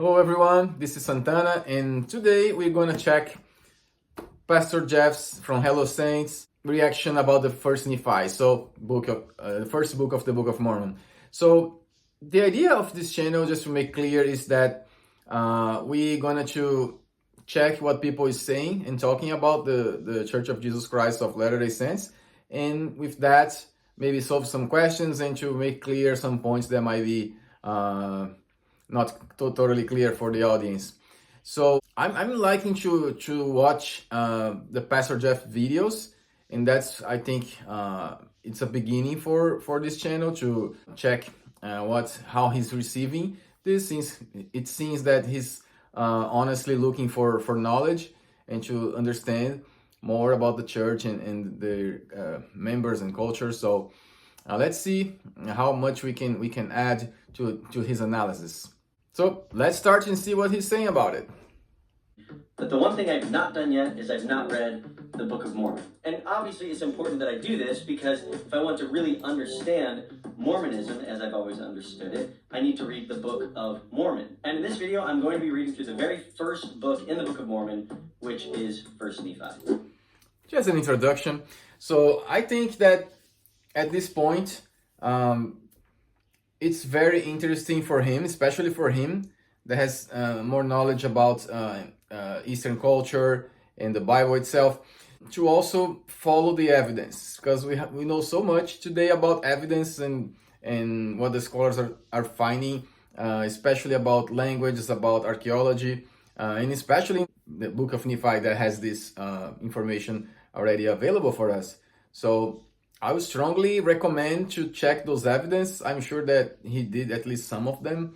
Hello everyone, this is Santana, and today we're gonna check Pastor Jeff's from Hello Saints reaction about the first Nephi, so the first book of the Book of Mormon. So the idea of this channel, just to make clear, is that we're gonna to check what people is saying and talking about the Church of Jesus Christ of Latter-day Saints, and with that maybe solve some questions and to make clear some points that might be not totally clear for the audience. So I'm liking to watch the Pastor Jeff videos, and that's, I think, it's a beginning for this channel to check how he's receiving this. Since it seems that he's honestly looking for knowledge and to understand more about the church and their members and culture. So let's see how much we can add to his analysis. So let's start and see what he's saying about it. But the one thing I've not done yet is I've not read the Book of Mormon. And obviously it's important that I do this because if I want to really understand Mormonism as I've always understood it, I need to read the Book of Mormon. And in this video, I'm going to be reading through the very first book in the Book of Mormon, which is 1 Nephi. Just an introduction. So I think that at this point, it's very interesting for him, especially for him that has more knowledge about Eastern culture and the Bible itself, to also follow the evidence, because we know so much today about evidence and what the scholars are finding, especially about languages, about archaeology, and especially the Book of Nephi that has this information already available for us. So I would strongly recommend to check those evidence. I'm sure that he did at least some of them,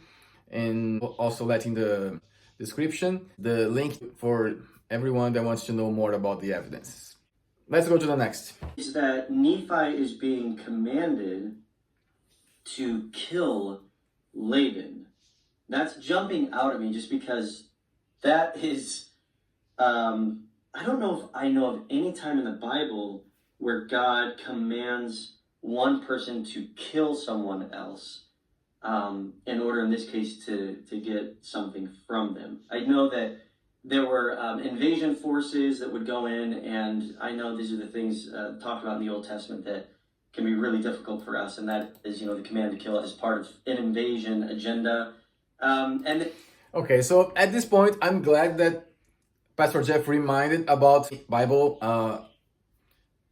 and also let in the description the link for everyone that wants to know more about the evidence. Let's go to the next. Is that Nephi is being commanded to kill Laban. That's jumping out at me just because that is, I don't know if I know of any time in the Bible where God commands one person to kill someone else in order, in this case, to get something from them. I know that there were invasion forces that would go in, and I know these are the things talked about in the Old Testament that can be really difficult for us, and that is, the command to kill as part of an invasion agenda. Okay, so at this point, I'm glad that Pastor Jeff reminded about Bible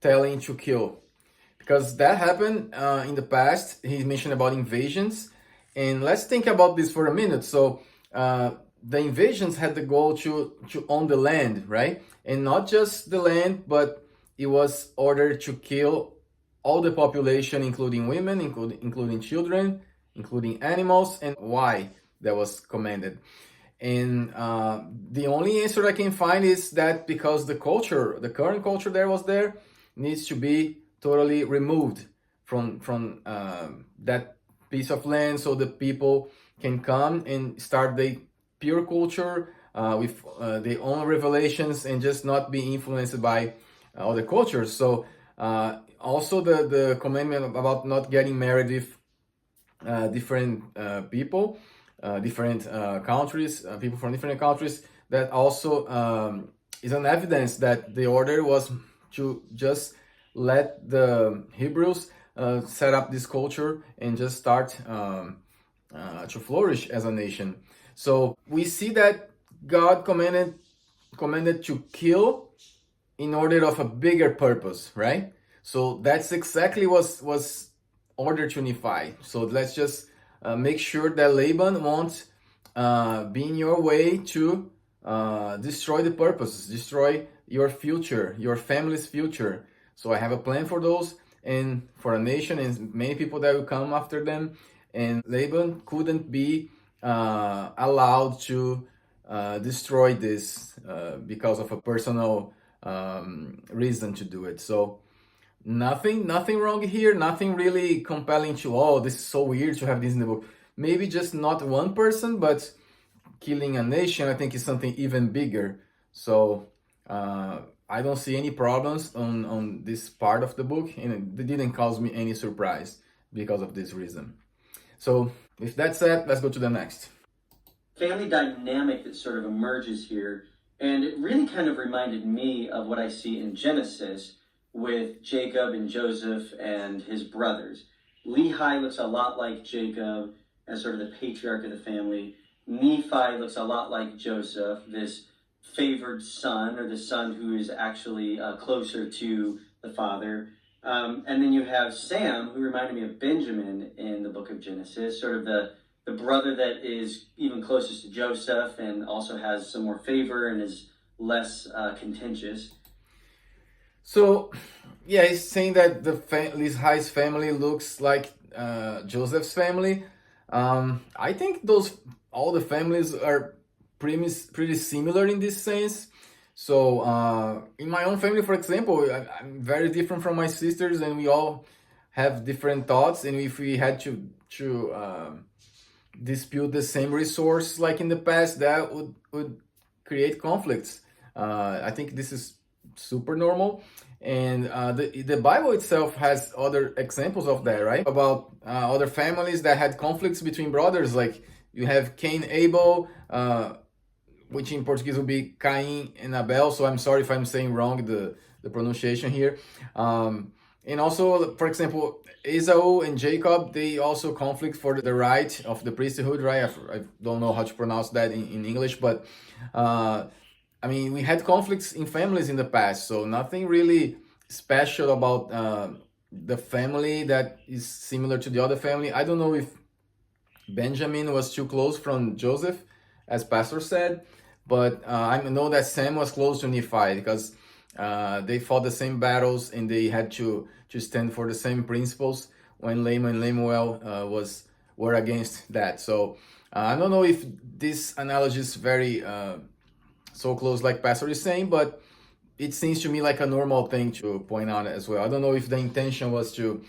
telling to kill, because that happened in the past. He mentioned about invasions, and let's think about this for a minute. So the invasions had the goal to own the land, right? And not just the land, but it was ordered to kill all the population, including women, including children, including animals. And why that was commanded? And the only answer I can find is that because the current culture that was there, needs to be totally removed from that piece of land, so the people can come and start the pure culture with their own revelations and just not be influenced by other cultures. So also the commandment about not getting married with different people, different countries, people from different countries, that also is an evidence that the order was to just let the Hebrews set up this culture and just start to flourish as a nation. So we see that God commanded to kill in order of a bigger purpose, right? So that's exactly was ordered to Nephi. So let's just make sure that Laban won't be in your way to destroy the purposes, destroy your future, your family's future. So I have a plan for those and for a nation and many people that will come after them. And Laban couldn't be allowed to destroy this because of a personal reason to do it. So nothing wrong here, nothing really compelling to, oh, this is so weird to have this in the book. Maybe just not one person, but killing a nation, I think, is something even bigger. So I don't see any problems on this part of the book, and it didn't cause me any surprise because of this reason. So with that said, let's go to the next. family dynamic that sort of emerges here. And it really kind of reminded me of what I see in Genesis with Jacob and Joseph and his brothers. Lehi looks a lot like Jacob as sort of the patriarch of the family. Nephi looks a lot like Joseph, this favored son, or the son who is actually closer to the father. And then you have Sam, who reminded me of Benjamin in the book of Genesis, sort of the brother that is even closest to Joseph and also has some more favor and is less contentious. So, yeah, he's saying that Lehi's family looks like Joseph's family. I think all the families are pretty similar in this sense. So, in my own family, for example, I'm very different from my sisters, and we all have different thoughts. And if we had to dispute the same resource like in the past, that would create conflicts. I think this is super normal, and the Bible itself has other examples of that, right? About other families that had conflicts between brothers, like you have Cain, Abel, which in Portuguese would be Cain and Abel. So I'm sorry if I'm saying wrong the pronunciation here. And also, for example, Esau and Jacob, they also conflict for the right of the priesthood, right? I don't know how to pronounce that in English, but I mean, we had conflicts in families in the past, so nothing really special about the family that is similar to the other family. I don't know if Benjamin was too close from Joseph, as Pastor said, but I know that Sam was close to Nephi because they fought the same battles and they had to stand for the same principles when Laman and Lemuel were against that. So I don't know if this analogy is very so close like Pastor is saying, but it seems to me like a normal thing to point out as well. I don't know if the intention was to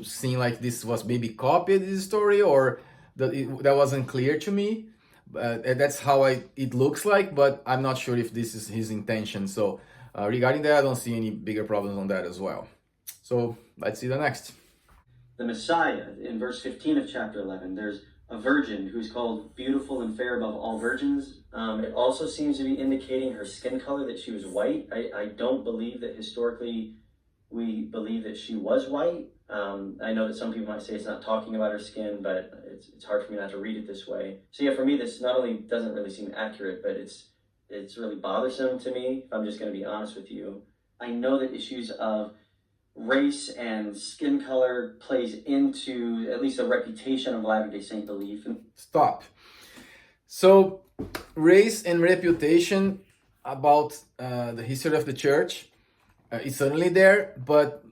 seem like this was maybe copied this story, or that wasn't clear to me. That's how it looks like, but I'm not sure if this is his intention. So regarding that, I don't see any bigger problems on that as well. So let's see the next. The Messiah, in verse 15 of chapter 11, there's a virgin who's called beautiful and fair above all virgins. It also seems to be indicating her skin color, that she was white. I don't believe that historically we believe that she was white. I know that some people might say it's not talking about her skin, but it's hard for me not to read it this way. So yeah, for me, this not only doesn't really seem accurate, but it's really bothersome to me, if I'm just going to be honest with you. I know that issues of race and skin color plays into at least a reputation of Latter-day Saint belief. Stop. So race and reputation about the history of the church is certainly there, but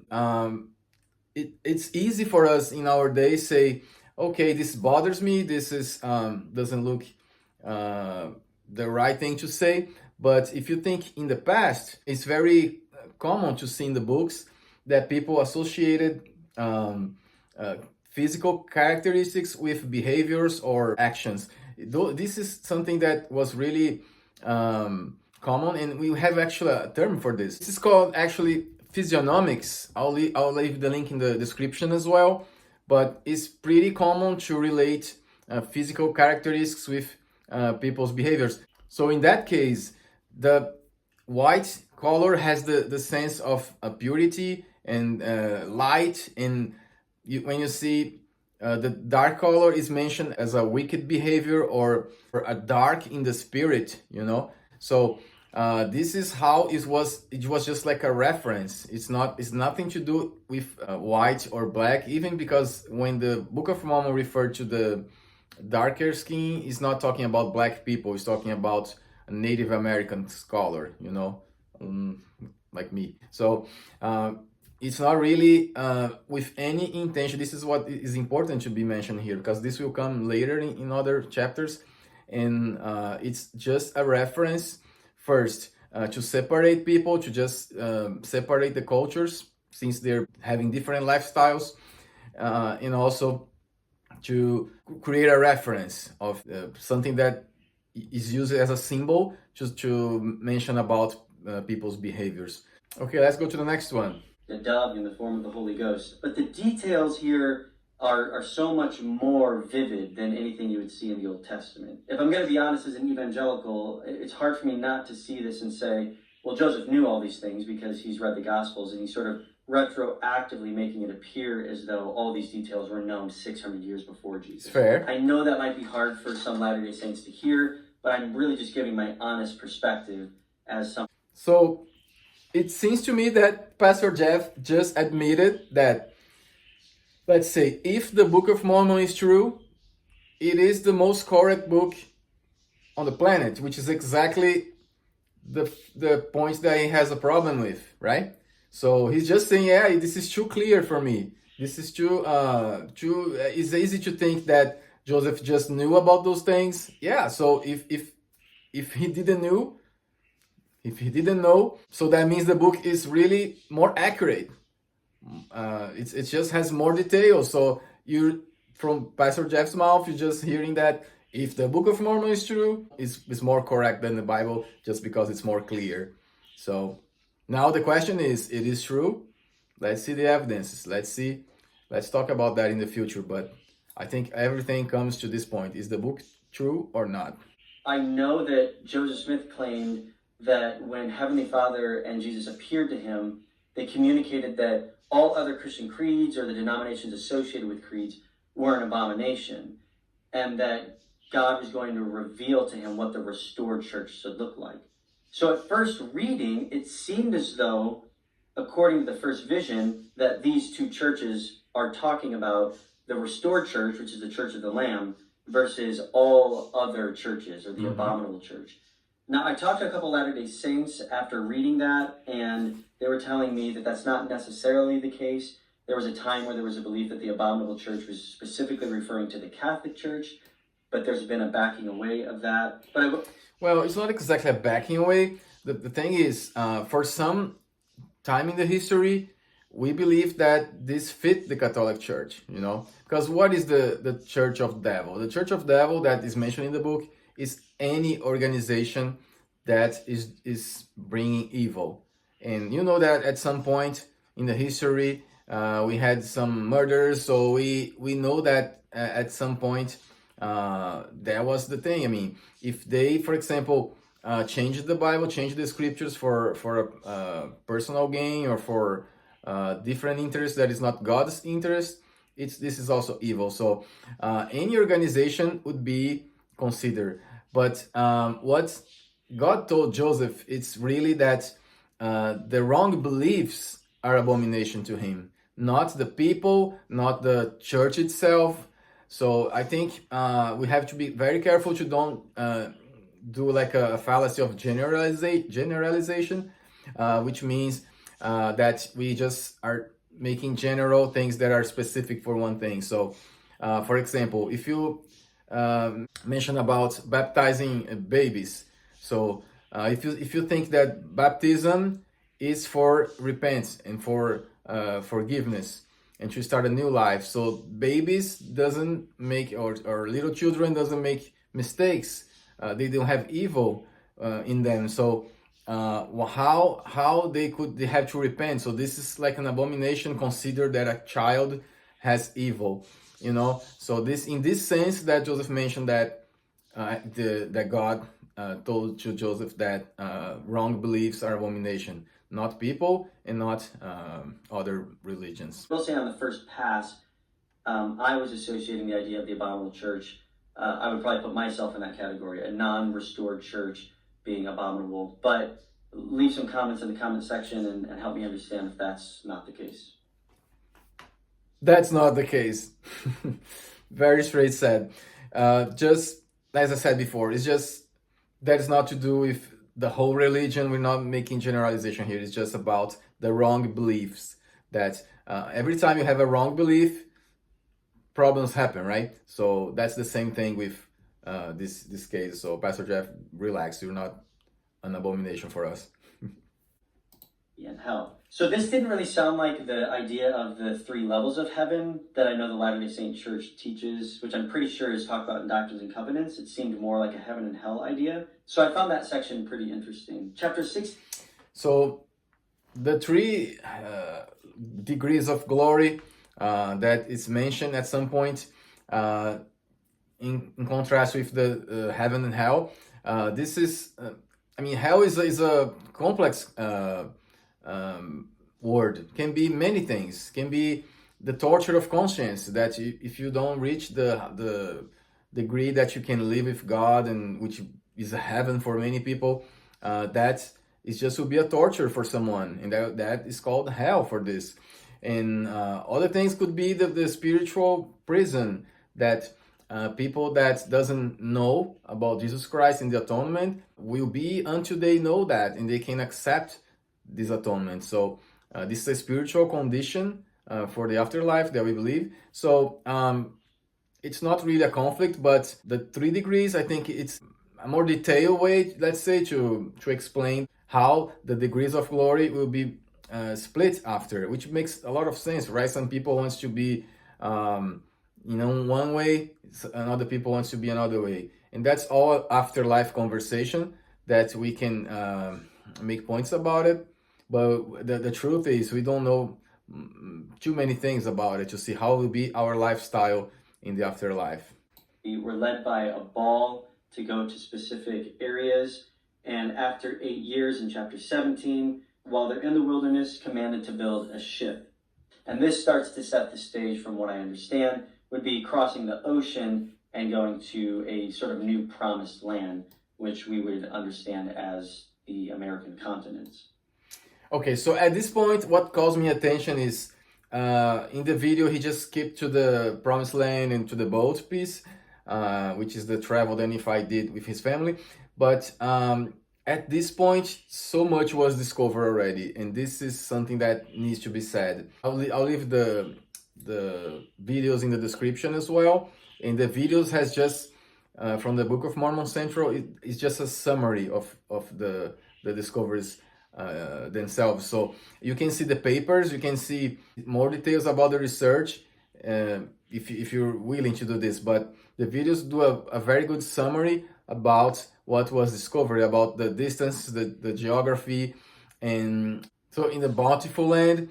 it's easy for us in our day say, okay, this bothers me, this is doesn't look the right thing to say. But if you think in the past, it's very common to see in the books that people associated physical characteristics with behaviors or actions. This is something that was really common, and we have actually a term for this. This is called actually Physiognomics. I'll leave the link in the description as well, but it's pretty common to relate physical characteristics with people's behaviors. So in that case, the white color has the sense of purity and light, and when you see the dark color is mentioned as a wicked behavior or a dark in the spirit, so this is how it was just like a reference. It's nothing to do with white or black, even because when the Book of Mormon referred to the darker skin, it's not talking about black people, it's talking about a Native American scholar, like me. So it's not really with any intention. This is what is important to be mentioned here, because this will come later in other chapters, and it's just a reference first to separate people, to just separate the cultures since they're having different lifestyles, and also to create a reference of something that is used as a symbol just to mention about people's behaviors. Okay, let's go to the next one. The dove in the form of the Holy Ghost. But the details here are so much more vivid than anything you would see in the Old Testament. If I'm going to be honest, as an evangelical, it's hard for me not to see this and say, well, Joseph knew all these things because he's read the Gospels, and he's sort of retroactively making it appear as though all these details were known 600 years before Jesus. Fair. I know that might be hard for some Latter-day Saints to hear, but I'm really just giving my honest perspective as some. So it seems to me that Pastor Jeff just admitted that, let's say, if the Book of Mormon is true, it is the most correct book on the planet, which is exactly the points that he has a problem with, right? So he's just saying, yeah, this is too clear for me. This is too it's easy to think that Joseph just knew about those things. Yeah, so if he didn't know, so that means the book is really more accurate. It just has more details. So you, from Pastor Jeff's mouth, you're just hearing that if the Book of Mormon is true, it's more correct than the Bible just because it's more clear. So now the question is, it is true? Let's see the evidences. Let's talk about that in the future. But I think everything comes to this point. Is the book true or not? I know that Joseph Smith claimed that when Heavenly Father and Jesus appeared to him, they communicated that all other Christian creeds or the denominations associated with creeds were an abomination, and that God was going to reveal to him what the restored church should look like. So at first reading, it seemed as though, according to the first vision, that these two churches are talking about the restored church, which is the Church of the Lamb, versus all other churches, or the abominable church. Now, I talked to a couple Latter-day Saints after reading that, and they were telling me that that's not necessarily the case. There was a time where there was a belief that the abominable church was specifically referring to the Catholic Church, but there's been a backing away of that. Well, it's not exactly a backing away. The thing is, for some time in the history, we believe that this fit the Catholic Church, because what is the Church of Devil? The Church of Devil that is mentioned in the book is any organization that is bringing evil. And you know that at some point in the history, we had some murders, so we know that at some point that was the thing. I mean, if they, for example, changed the Bible, changed the scriptures for a personal gain or for different interest that is not God's interest, this is also evil. So any organization would be considered. But what God told Joseph, it's really that the wrong beliefs are abomination to him, not the people, not the church itself. So I think we have to be very careful to don't do like a fallacy of generalization, which means that we just are making general things that are specific for one thing. So, for example, if you mention about baptizing babies, so if you think that baptism is for repentance and for forgiveness and to start a new life, so babies doesn't make, or little children doesn't make mistakes. They don't have evil in them. So how they have to repent? So this is like an abomination. Consider that a child has evil, So this, in this sense, that Joseph mentioned that that God told to Joseph that wrong beliefs are abomination, not people and not other religions. I will say on the first pass, I was associating the idea of the abominable church. I would probably put myself in that category, a non-restored church being abominable. But leave some comments in the comment section and help me understand if that's not the case. That's not the case. Very straight said. Just as I said before, it's just that is not to do with the whole religion. We're not making generalization here. It's just about the wrong beliefs. That every time you have a wrong belief, problems happen, right? So that's the same thing with this case. So Pastor Jeff, relax. You're not an abomination for us. And hell. So this didn't really sound like the idea of the 3 levels of heaven that I know the Latter-day Saint Church teaches, which I'm pretty sure is talked about in Doctrines and Covenants. It seemed more like a heaven and hell idea. So I found that section pretty interesting. Chapter 6. So the 3 degrees of glory that is mentioned at some point in contrast with the heaven and hell. This is, I mean, hell is a complex word. Can be many things. Can be the torture of conscience, that if you don't reach the degree that you can live with God, and which is a heaven for many people, that is just will be a torture for someone, and that is called hell for this. And other things could be the spiritual prison, that people that doesn't know about Jesus Christ and the atonement will be until they know that and they can accept this atonement. So this is a spiritual condition for the afterlife that we believe. So it's not really a conflict, but the 3 degrees, I think it's a more detailed way, let's say, to explain how the degrees of glory will be split after, which makes a lot of sense, right? Some people wants to be one way, another people wants to be another way, and that's all afterlife conversation that we can make points about it. But the truth is, we don't know too many things about it to see how will be our lifestyle in the afterlife. We were led by a ball to go to specific areas, and after 8 years in chapter 17, while they're in the wilderness, commanded to build a ship. And this starts to set the stage, from what I understand, would be crossing the ocean and going to a sort of new promised land, which we would understand as the American continents. Okay, so at this point, what calls me attention is in the video, he just skipped to the promised land and to the boat piece, which is the travel that Nephi did with his family. But at this point, so much was discovered already, and this is something that needs to be said. I'll leave the videos in the description as well. And the videos has just from the Book of Mormon Central. It's just a summary of the discoveries themselves. So you can see the papers, you can see more details about the research if you're willing to do this. But the videos do a very good summary about what was discovered, about the distance, the geography. And so in the Bountiful Land,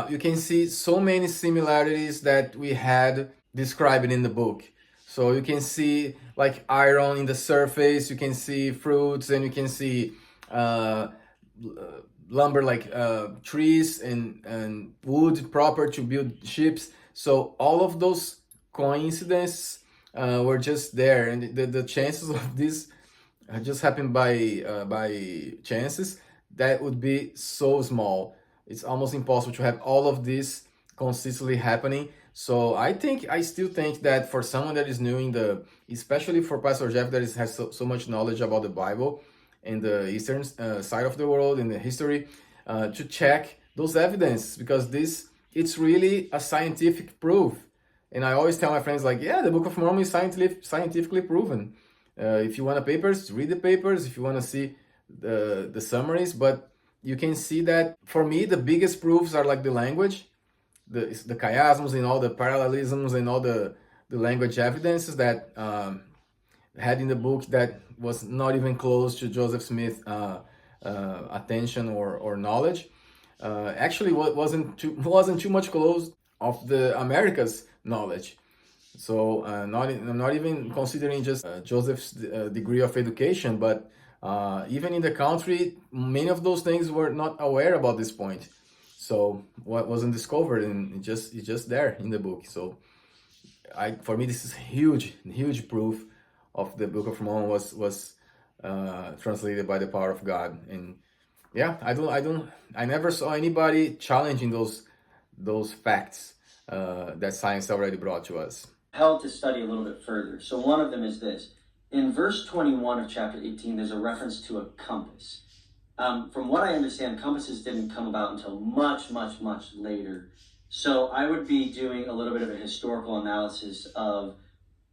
you can see so many similarities that we had described in the book. So you can see like iron in the surface, you can see fruits, and you can see lumber, like trees and wood proper to build ships. So all of those coincidences were just there, and the chances of this just happened by chances, that would be so small. It's almost impossible to have all of this consistently happening. So I still think that for someone that is new especially for Pastor Jeff, that has so much knowledge about the Bible and the eastern side of the world and the history, to check those evidence, because it's really a scientific proof. And I always tell my friends, like, yeah, the Book of Mormon is scientifically proven. If you want the papers, read the papers. If you want to see the summaries, but you can see that for me the biggest proofs are like the language, the chiasms and all the parallelisms and all the language evidences that had in the book that was not even close to Joseph Smith's attention or knowledge. Actually, wasn't too much close of the America's knowledge. So I'm not even considering just Joseph's degree of education, but even in the country, many of those things were not aware about this point. So what wasn't discovered, and it's just there in the book. So for me, this is huge proof of the Book of Mormon was translated by the power of God. And yeah, I never saw anybody challenging those facts that science already brought to us. Held to study a little bit further. So one of them is this. In verse 21 of chapter 18, there's a reference to a compass. From what I understand, compasses didn't come about until much later. So I would be doing a little bit of a historical analysis of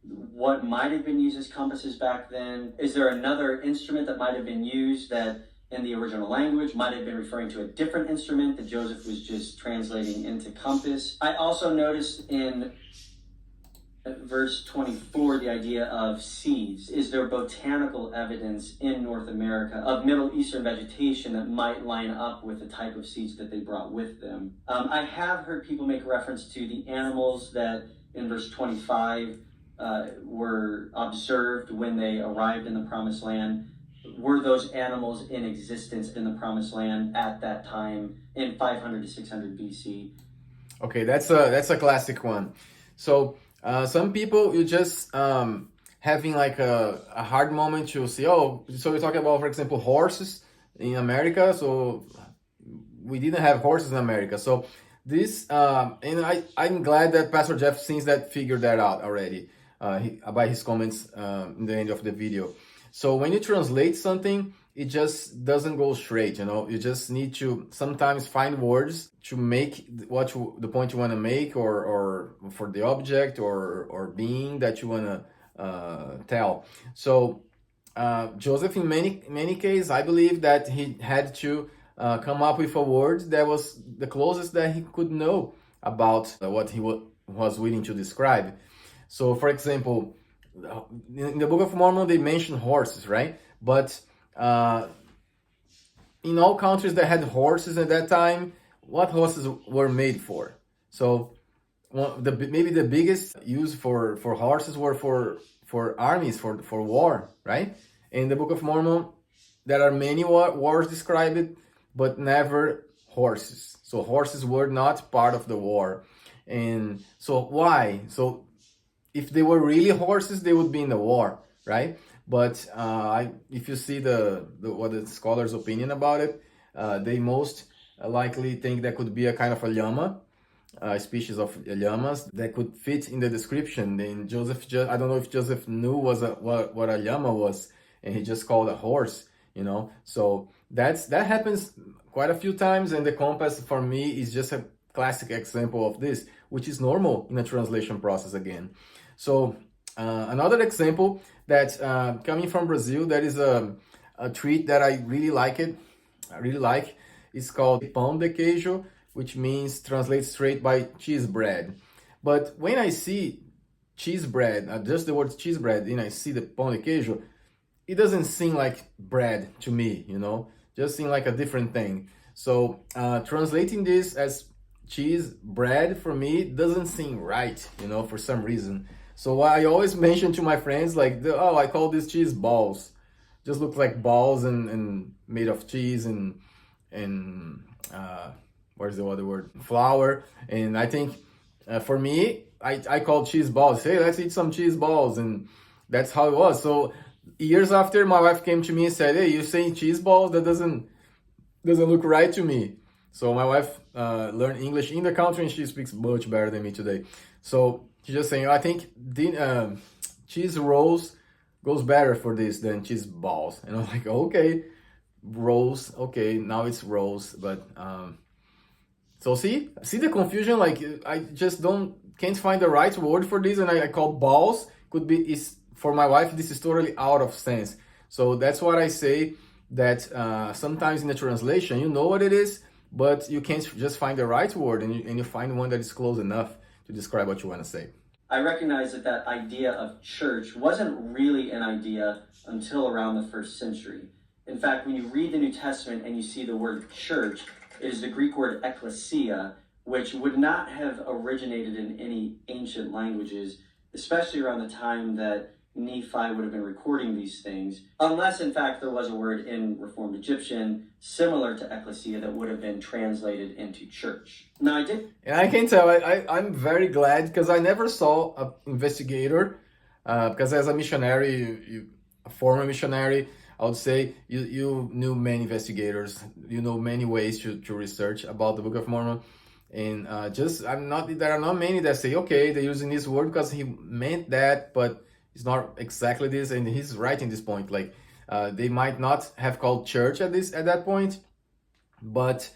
what might have been used as compasses back then. Is there another instrument that might have been used that in the original language might have been referring to a different instrument that Joseph was just translating into compass? I also noticed in At verse 24, the idea of seeds. Is there botanical evidence in North America of Middle Eastern vegetation that might line up with the type of seeds that they brought with them? I have heard people make reference to the animals that in verse 25 were observed when they arrived in the Promised Land. Were those animals in existence in the Promised Land at that time in 500 to 600 BC? Okay, that's a classic one. So some people, you just having like a hard moment to see, oh, so you're talking about, for example, horses in America. So we didn't have horses in America. So this, and I'm glad that Pastor Jeff seems that figured that out already by his comments in the end of the video. So when you translate something, it just doesn't go straight, you know. You just need to sometimes find words to make the point you want to make, or for the object or being that you want to tell. So Joseph, in many cases, I believe that he had to come up with a word that was the closest that he could know about what he was willing to describe. So, for example, in the Book of Mormon, they mention horses, right? But in all countries that had horses at that time, what horses were made for? So maybe the biggest use for horses were for armies, for war, right? In the Book of Mormon, there are many wars described, but never horses. So horses were not part of the war. And so why? So if they were really horses, they would be in the war, right? But if you see what the scholars' opinion about it, they most likely think that could be a kind of a llama, a species of llamas that could fit in the description. And Joseph, I don't know if Joseph knew what a llama was, and he just called a horse, you know. So that happens quite a few times, and the compass for me is just a classic example of this, which is normal in a translation process again. So another example that coming from Brazil, there is a treat that I really like. It's called pão de queijo, which means translates straight by cheese bread. But when I see cheese bread, just the word cheese bread, and I see the pão de queijo, it doesn't seem like bread to me, you know, just seem like a different thing. So translating this as cheese bread for me doesn't seem right, you know, for some reason. So I always mention to my friends, like, I call these cheese balls. Just look like balls and made of cheese and where's the other word? Flour. And I think for me, I call cheese balls. Hey, let's eat some cheese balls. And that's how it was. So years after, my wife came to me and said, hey, you're saying cheese balls? That doesn't look right to me. So my wife learned English in the country, and she speaks much better than me today. So she's just saying, I think cheese rolls goes better for this than cheese balls. And I'm like, okay, rolls, okay, now it's rolls. But so see the confusion. Like I just can't find the right word for this, and I call balls. Is for my wife, this is totally out of sense. So that's what I say, that sometimes in the translation, you know what it is, but you can't just find the right word, and you find one that is close enough to describe what you want to say. I recognize that idea of church wasn't really an idea until around the 1st century. In fact, when you read the New Testament and you see the word church, it is the Greek word ekklesia, which would not have originated in any ancient languages, especially around the time that Nephi would have been recording these things, unless in fact there was a word in Reformed Egyptian similar to ecclesia that would have been translated into church. Now and I can tell, I'm very glad, because I never saw an investigator, because as a missionary, a former missionary, I would say you knew many investigators, you know many ways to research about the Book of Mormon. And there are not many that say, okay, they're using this word because he meant that, but it's not exactly this. And he's right in this point. Like they might not have called church at that point, but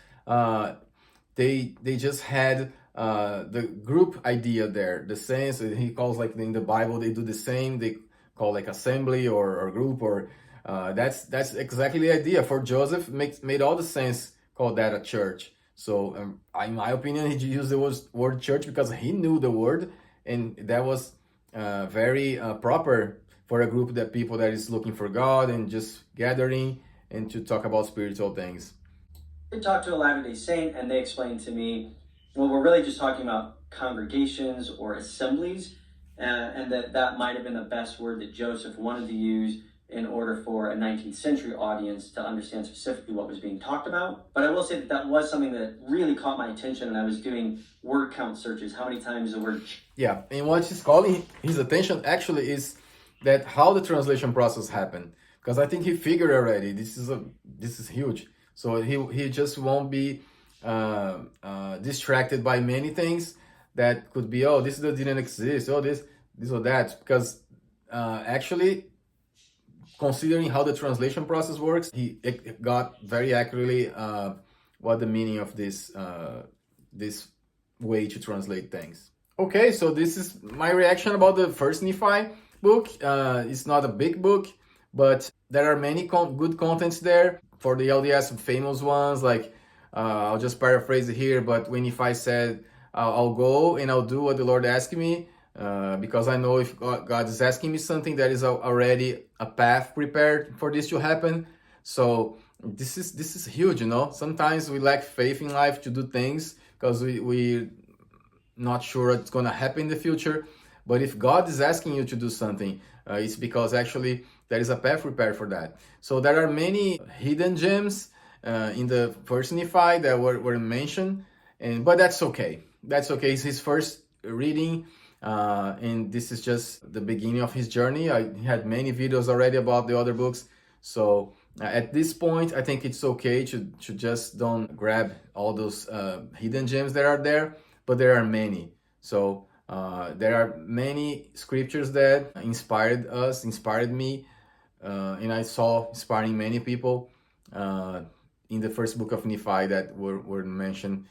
they just had the group idea there, the sense. He calls, like in the Bible they do the same. They call like assembly or group, or that's exactly the idea. For Joseph, made all the sense, call that a church. So in my opinion, he used the word church because he knew the word, and that was very proper for a group that people that is looking for God and just gathering and to talk about spiritual things. I talked to a Latter-day Saint, and they explained to me, well, we're really just talking about congregations or assemblies, and that might have been the best word that Joseph wanted to use in order for a 19th century audience to understand specifically what was being talked about. But I will say that that was something that really caught my attention, and I was doing word count searches, how many times the word... Yeah, and what is calling his attention actually is that how the translation process happened. Because I think he figured already, this is huge. So he just won't be distracted by many things that could be, oh, this didn't exist, oh, this or that. Because actually, considering how the translation process works, he got very accurately what the meaning of this way to translate things. Okay, so this is my reaction about the first Nephi book. It's not a big book, but there are many good contents there. For the LDS, famous ones, like I'll just paraphrase it here, but when Nephi said, I'll go and I'll do what the Lord asked me, because I know if God is asking me something, there is already a path prepared for this to happen. So this is huge, you know. Sometimes we lack faith in life to do things because we're not sure what's going to happen in the future. But if God is asking you to do something, it's because actually there is a path prepared for that. So there are many hidden gems in the first Nephi that were mentioned, but that's okay. That's okay. It's his first reading, and this is just the beginning of his journey. He had many videos already about the other books. So at this point, I think it's okay to just don't grab all those hidden gems that are there, but there are many. So there are many scriptures that inspired me, and I saw inspiring many people in the first book of Nephi that were mentioned.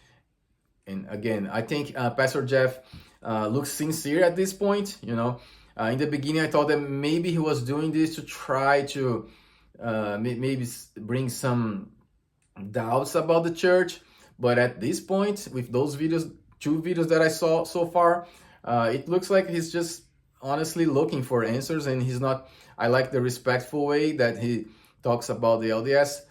And again, I think Pastor Jeff looks sincere at this point. You know, in the beginning, I thought that maybe he was doing this to try to maybe bring some doubts about the church. But at this point, with those videos, 2 videos that I saw so far, it looks like he's just honestly looking for answers, and he's not. I like the respectful way that he talks about the LDS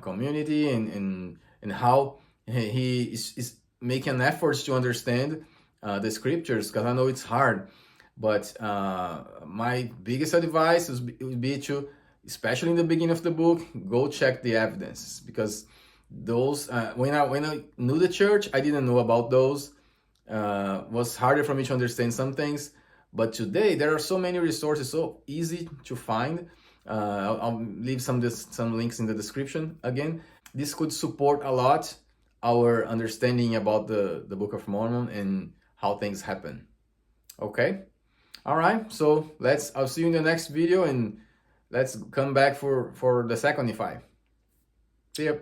community and how he is making efforts to understand the scriptures, because I know it's hard. But my biggest advice would be to, especially in the beginning of the book, go check the evidence, because those when I knew the church, I didn't know about those. Was harder for me to understand some things, but today there are so many resources, so easy to find. I'll leave some links in the description. Again, this could support a lot our understanding about the Book of Mormon and how things happen. Okay, all right. So I'll see you in the next video, and let's come back for the second Nephi. See ya.